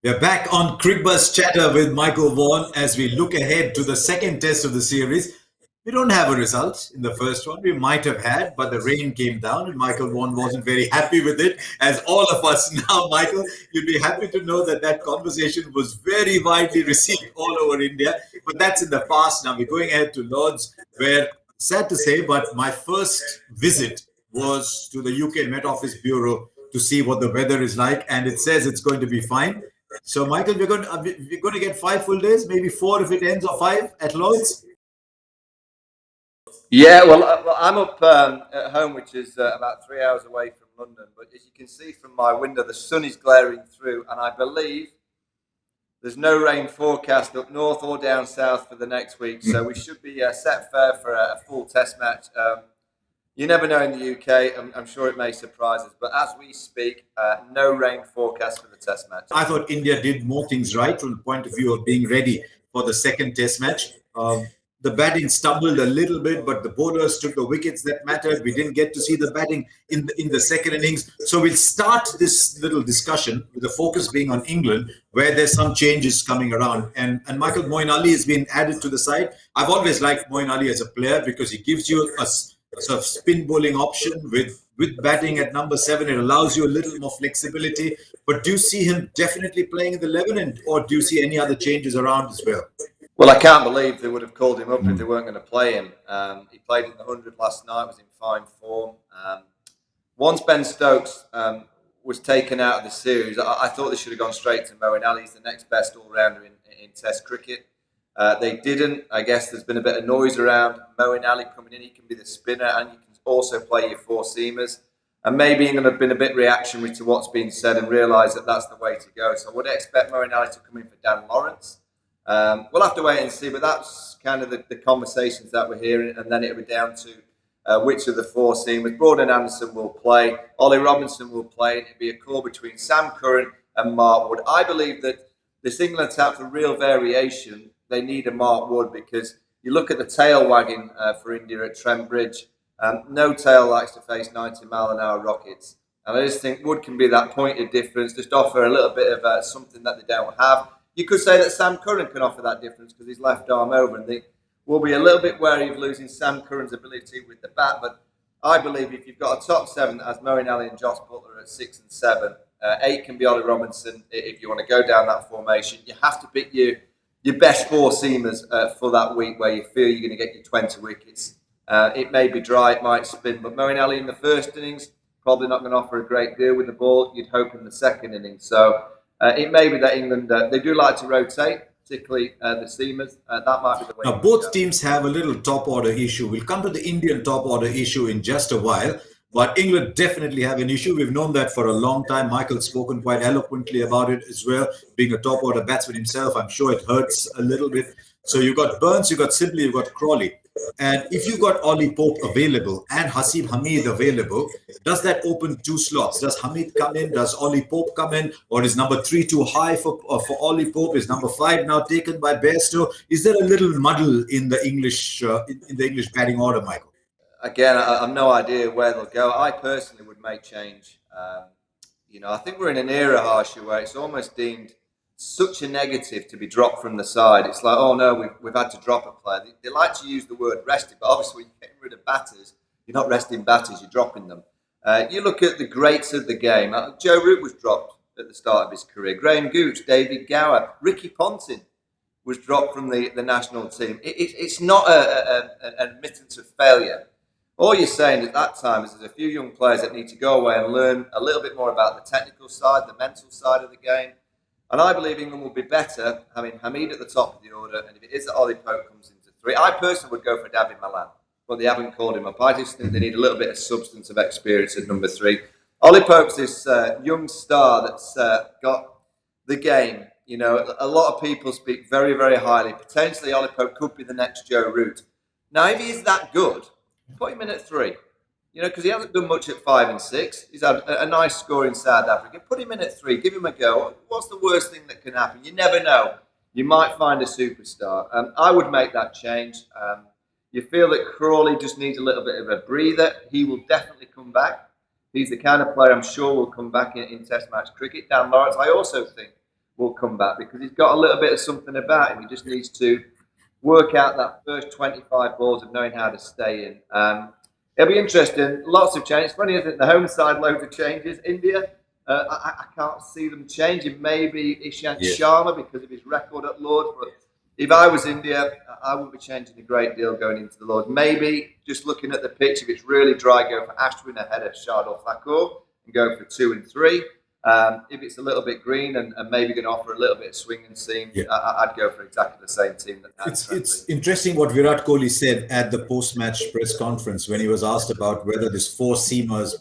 We're back on Cricbuzz Chatter with Michael Vaughan as we look ahead to the second test of the series. We don't have a result in the first one. We might have had, but the rain came down and Michael Vaughan wasn't very happy with it, as all of us now. Michael, you'd be happy to know that that conversation was very widely received all over India. But that's in the past now. We're going ahead to Lords, where, sad to say, but my first visit was to the UK Met Office Bureau to see what the weather is like, and it says it's going to be fine. So, Michael, we're going to get 5 full days, maybe 4 if it ends, or 5 at Lords. Yeah, well, I'm up at home, which is about 3 hours away from London. But as you can see from my window, the sun is glaring through, and I believe there's no rain forecast up north or down south for the next week. So we should be set fair for a full test match. You never know in the UK. I'm sure it may surprise us. But as we speak, no rain forecast for the test match. I thought India did more things right from the point of view of being ready for the second test match. The batting stumbled a little bit, but the bowlers took the wickets that mattered. We didn't get to see the batting in the second innings. So we'll start this little discussion with the focus being on England, where there's some changes coming around. And Michael, Moeen Ali has been added to the side. I've always liked Moeen Ali as a player because he gives you a sort of spin bowling option with batting at number 7. It allows you a little more flexibility. But do you see him definitely playing in the 11, or do you see any other changes around as well? Well, I can't believe they would have called him up if they weren't going to play him. He played in the 100 last night, was in fine form. Once Ben Stokes was taken out of the series, I thought they should have gone straight to Moeen Ali. He's the next best all-rounder in Test cricket. They didn't. I guess there's been a bit of noise around Moeen Ali coming in. He can be the spinner and you can also play your 4-seamers. And maybe England have been a bit reactionary to what's been said and realised that that's the way to go. So I would expect Moeen Ali to come in for Dan Lawrence. We'll have to wait and see, but that's kind of the conversations that we're hearing, and then it'll be down to which of the 4-seamers. Broad Anderson will play, Ollie Robinson will play, and it'll be a call between Sam Curran and Mark Wood. I believe that this England attack for real variation, they need a Mark Wood, because you look at the tail wagging for India at Trent Bridge, no tail likes to face 90-mile-an-hour rockets. And I just think Wood can be that point of difference, just offer a little bit of something that they don't have. You could say that Sam Curran can offer that difference because he's left arm over, and they will be a little bit wary of losing Sam Curran's ability with the bat. But I believe if you've got a top 7 that has Moeen Ali and Josh Butler at 6 and 7, 8 can be Ollie Robinson if you want to go down that formation. You have to pick your best 4-seamers for that week where you feel you're going to get your 20 wickets. It may be dry, it might spin, but Moeen Ali in the first innings, probably not going to offer a great deal with the ball. You'd hope in the second innings. So it may be that England, they do like to rotate, particularly the seamers. That might be the way. Now, both teams have a little top order issue. We'll come to the Indian top order issue in just a while. But England definitely have an issue. We've known that for a long time. Michael's spoken quite eloquently about it as well. Being a top order batsman himself, I'm sure it hurts a little bit. So you've got Burns, you've got Sibley, you've got Crawley. And if you've got Ollie Pope available and Haseeb Hameed available, does that open 2 slots? Does Hameed come in? Does Ollie Pope come in? Or is number 3 too high for Ollie Pope? Is number 5 now taken by Bairstow? Is there a little muddle in the English batting order, Michael? Again, I have no idea where they'll go. I personally would make change. I think we're in an era, Harsha, where it's almost deemed such a negative to be dropped from the side. It's like, oh no, we've had to drop a player. They like to use the word rested, but obviously when you're getting rid of batters, you're not resting batters, you're dropping them. You look at the greats of the game. Joe Root was dropped at the start of his career. Graham Gooch, David Gower, Ricky Ponting was dropped from the national team. It's not an admittance of failure. All you're saying at that time is there's a few young players that need to go away and learn a little bit more about the technical side, the mental side of the game. And I believe England will be better having Hameed at the top of the order. And if it is that Ollie Pope comes into 3, I personally would go for David Malan, but they haven't called him up. I just think they need a little bit of substance of experience at number 3. Ollie Pope's this young star that's got the game. A lot of people speak very, very highly. Potentially Ollie Pope could be the next Joe Root. Now, if he is that good, put him in at 3. Because he hasn't done much at 5 and 6. He's had a nice score in South Africa. Put him in at 3. Give him a go. What's the worst thing that can happen? You never know. You might find a superstar. I would make that change. You feel that Crawley just needs a little bit of a breather. He will definitely come back. He's the kind of player I'm sure will come back in Test match cricket. Dan Lawrence, I also think, will come back because he's got a little bit of something about him. He just needs to work out that first 25 balls of knowing how to stay in. It'll be interesting. Lots of change. It's funny, isn't it? The home side, loads of changes. India, I can't see them changing. Maybe Ishant Sharma because of his record at Lords. But if I was India, I wouldn't be changing a great deal going into the Lords. Maybe just looking at the pitch, if it's really dry, go for Ashwin ahead of Shardul Thakur and go for 2 and 3. If it's a little bit green and maybe going to offer a little bit of swing and seam, I'd go for exactly the same team. It's interesting what Virat Kohli said at the post-match press conference when he was asked about whether this 4 seamers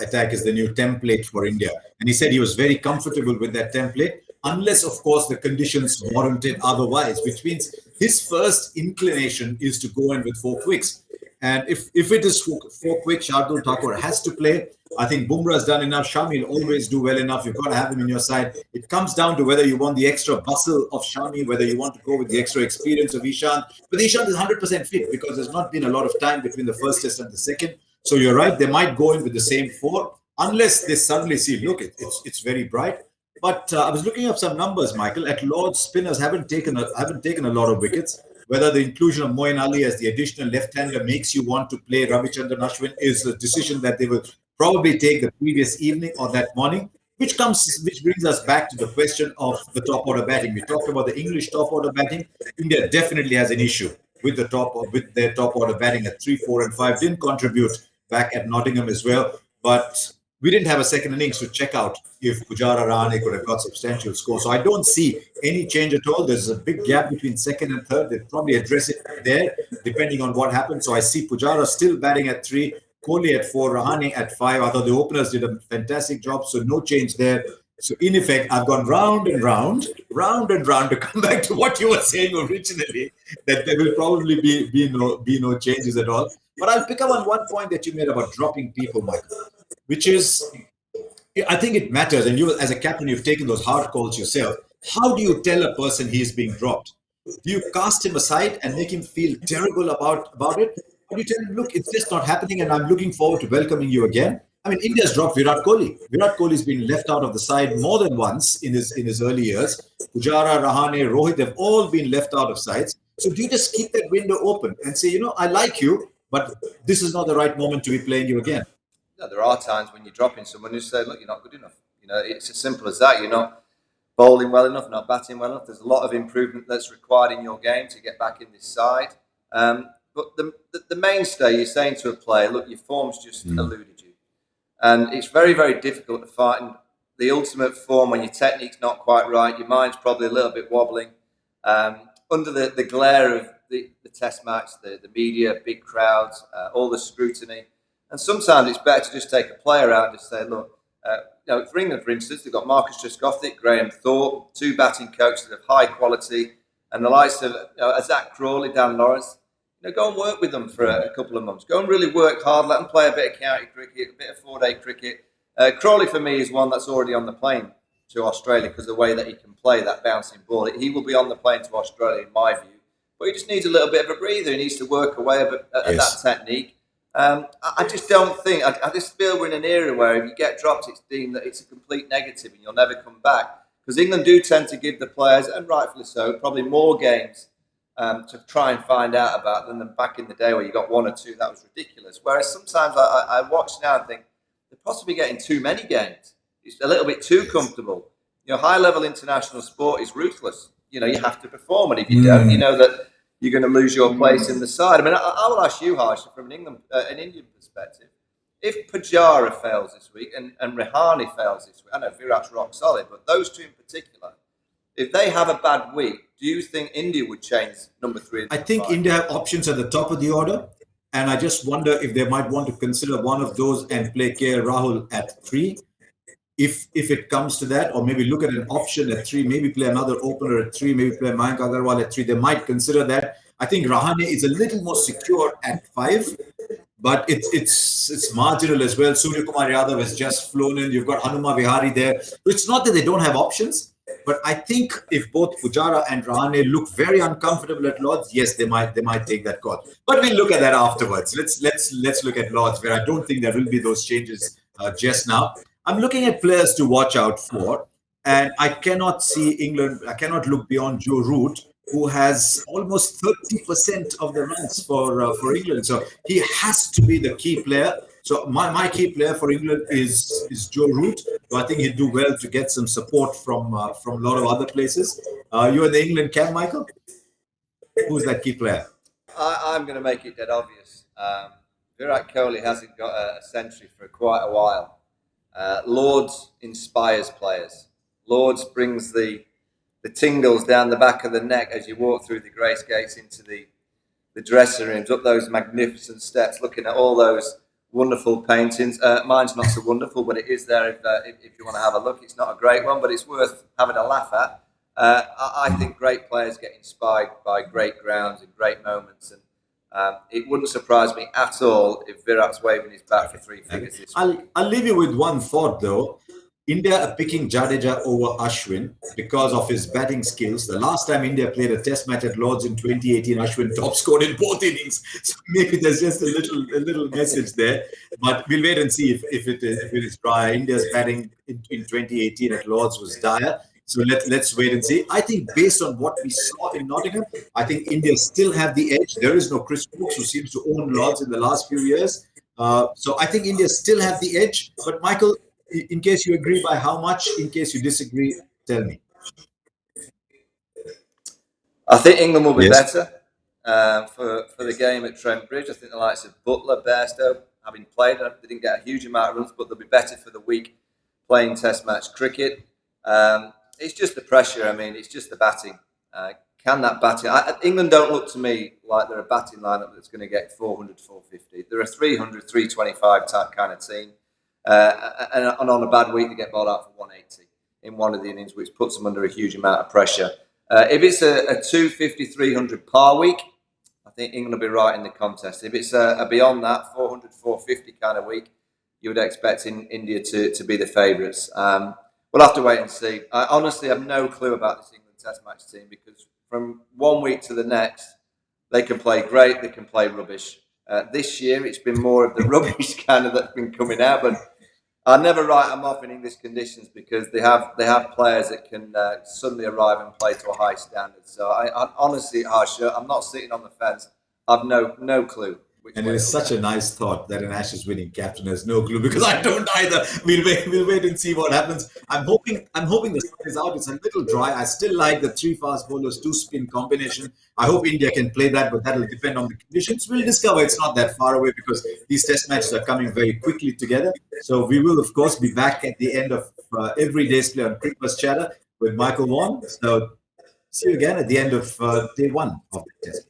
attack is the new template for India. And he said he was very comfortable with that template, unless, of course, the conditions warranted otherwise, which means his first inclination is to go in with 4 quicks. And if it is 4 quicks, Shardul Thakur has to play. I think Bumrah has done enough. Shami will always do well enough. You've got to have him in your side. It comes down to whether you want the extra bustle of Shami, whether you want to go with the extra experience of Ishant. But Ishant is 100% fit because there's not been a lot of time between the first test and the second. So you're right. They might go in with the same 4 unless they suddenly see, look, it's very bright. But I was looking up some numbers, Michael. At Lord's, spinners haven't taken a lot of wickets. Whether the inclusion of Moeen Ali as the additional left-hander makes you want to play Ravichandran Ashwin is a decision that they will probably take the previous evening or that morning, which brings us back to the question of the top order batting. We talked about the English top order batting. India definitely has an issue with their top order batting at 3, 4, and 5. Didn't contribute back at Nottingham as well, but we didn't have a second innings to check out if Pujara Rahane could have got substantial score. So I don't see any change at all. There's a big gap between second and third. They'll probably address it there, depending on what happens. So I see Pujara still batting at 3, Kohli at 4, Rahane at 5. I thought the openers did a fantastic job, so no change there. So in effect, I've gone round and round to come back to what you were saying originally, that there will probably be no changes at all. But I'll pick up on one point that you made about dropping people, Michael, which is, I think it matters. And you, as a captain, you've taken those hard calls yourself. How do you tell a person he is being dropped? Do you cast him aside and make him feel terrible about it? Or do you tell him, look, it's just not happening and I'm looking forward to welcoming you again? I mean, India's dropped Virat Kohli. Virat Kohli's been left out of the side more than once in his early years. Pujara, Rahane, Rohit, they've all been left out of sides. So do you just keep that window open and say, I like you, but this is not the right moment to be playing you again? No, there are times when you're dropping someone who say, look, you're not good enough. It's as simple as that. You're not bowling well enough, not batting well enough. There's a lot of improvement that's required in your game to get back in this side. But the mainstay, you're saying to a player, look, your form's just eluded you. And it's very, very difficult to find the ultimate form when your technique's not quite right. Your mind's probably a little bit wobbling. Under the glare of the test match, the media, big crowds, all the scrutiny. And sometimes it's better to just take a player out and just say, look, for England, for instance, they've got Marcus Trescothick, Graham Thorpe, 2 batting coaches of high quality, and the likes of Zach Crawley, Dan Lawrence. Go and work with them for a couple of months. Go and really work hard. Let them play a bit of county cricket, a bit of 4-day cricket. Crawley, for me, is one that's already on the plane to Australia because of the way that he can play that bouncing ball. He will be on the plane to Australia, in my view. But he just needs a little bit of a breather. He needs to work away at that technique. I just don't think, I just feel we're in an era where if you get dropped, it's deemed that it's a complete negative and you'll never come back. Because England do tend to give the players, and rightfully so, probably more games to try and find out about than back in the day where you got 1 or 2. That was ridiculous. Whereas sometimes I watch now and think they're possibly getting too many games. It's a little bit too comfortable. High-level international sport is ruthless. You have to perform, and if you don't, you know that you're going to lose your place in the side. I mean, I will ask you, Harsha, from an Indian perspective, if Pujara fails this week and Rahane fails this week, I know Virat's rock solid, but those 2 in particular, if they have a bad week, do you think India would change number 3? I think India have options at the top of the order, and I just wonder if they might want to consider one of those and play KL Rahul at 3. If it comes to that, or maybe look at an option at 3, maybe play another opener at 3, maybe play Mayank Agarwal at 3. They might consider that. I think Rahane is a little more secure at 5, but it's marginal as well. Surya Kumar Yadav has just flown in. You've got Hanuma Vihari there. It's not that they don't have options, but I think if both Pujara and Rahane look very uncomfortable at Lords, yes, they might take that call. But we'll look at that afterwards. Let's look at Lords, where I don't think there will be those changes just now. I'm looking at players to watch out for, And I cannot see England, I cannot look beyond Joe Root, who has almost 30% of the runs for England. So he has to be the key player. So my key player for England is Joe Root. So I think he'd do well to get some support from a lot of other places. You're in the England camp, Michael? Who's that key player? I'm going to make it dead obvious. Virat Kohli hasn't got a century for quite a while. Lords inspires players. Lords brings the tingles down the back of the neck as you walk through the Grace Gates into the dressing rooms, up those magnificent steps, looking at all those wonderful paintings. Mine's not so wonderful, but it is there if you want to have a look. It's not a great one, but it's worth having a laugh at. I think great players get inspired by great grounds and great moments, and it wouldn't surprise me at all if Virat's waving his bat for three figures this week. I'll leave you with one thought though. India are picking Jadeja over Ashwin because of his batting skills. The last time India played a test match at Lords in 2018, Ashwin top scored in both innings. So maybe there's just a little message there. But we'll wait and see if it is dry. India's batting in 2018 at Lords was dire. So let's wait and see. I think based on what we saw in Nottingham, I think India still have the edge. There is no Chris Brooks, who seems to own Lords in the last few years. So I think India still have the edge. But Michael, in case you agree, by how much? In case you disagree, tell me. I think England will be Yes. better for the game at Trent Bridge. I think the likes of Butler, Bairstow, having played, they didn't get a huge amount of runs, but they'll be better for the week playing Test match cricket. It's just the pressure. I mean, it's just the batting. Can that batting? England don't look to me like they're a batting lineup that's going to get 400, 450. They're a 300, 325 type kind of team. And on a bad week, they get bowled out for 180 in one of the innings, which puts them under a huge amount of pressure. If it's a 250, 300 par week, I think England will be right in the contest. If it's a beyond that, 400, 450 kind of week, you would expect India to be the favourites. We'll have to wait and see. I honestly have no clue about this England Test match team because from one week to the next, they can play great, they can play rubbish. This year, it's been more of the rubbish kind of that's been coming out, but I never write them off in English conditions because they have players that can suddenly arrive and play to a high standard. So I honestly, Harsha, I'm not sitting on the fence. I've no clue. And it is such a nice thought that an Ashes winning captain has no clue because I don't either. We'll wait and see what happens. I'm hoping the sun is out. It's a little dry. I still like the three fast bowlers, two spin combination. I hope India can play that, but that'll depend on the conditions. We'll discover it's not that far away because these test matches are coming very quickly together. So we will, of course, be back at the end of every day's play on Cricbuzz Chatter with Michael Vaughan. So see you again at the end of day one of the test.